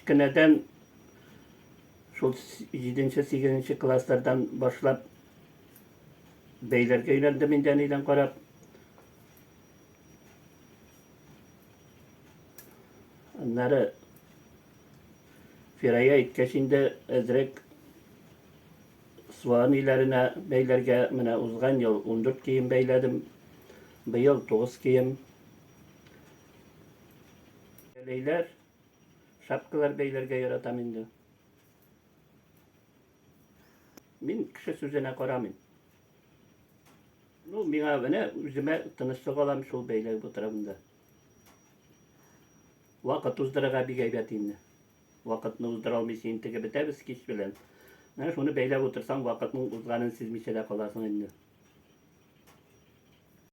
kichkinadan şol 7-8 klasslardan başlap beylerge öýrendim indenilen garap. Onları Firaya itkeşinde ezrek Suwanilerine beylerge mine uzgan yıl 14 kiyim beyledim. Bu yıl 9 kiyim. Beyler şapkalar beylerge yaratam indi. Min kişi sözüne koramın. Bu miňa bana üzüme tınışlık olam şol beyler bu tarafında. Vakit uzdıraga bir gaybet indi. Vakitni uzduralmaysın tege bitebis kiş bilen. Şunu beylep otursan vakitnin uzganını sezmişe de kalasın indi.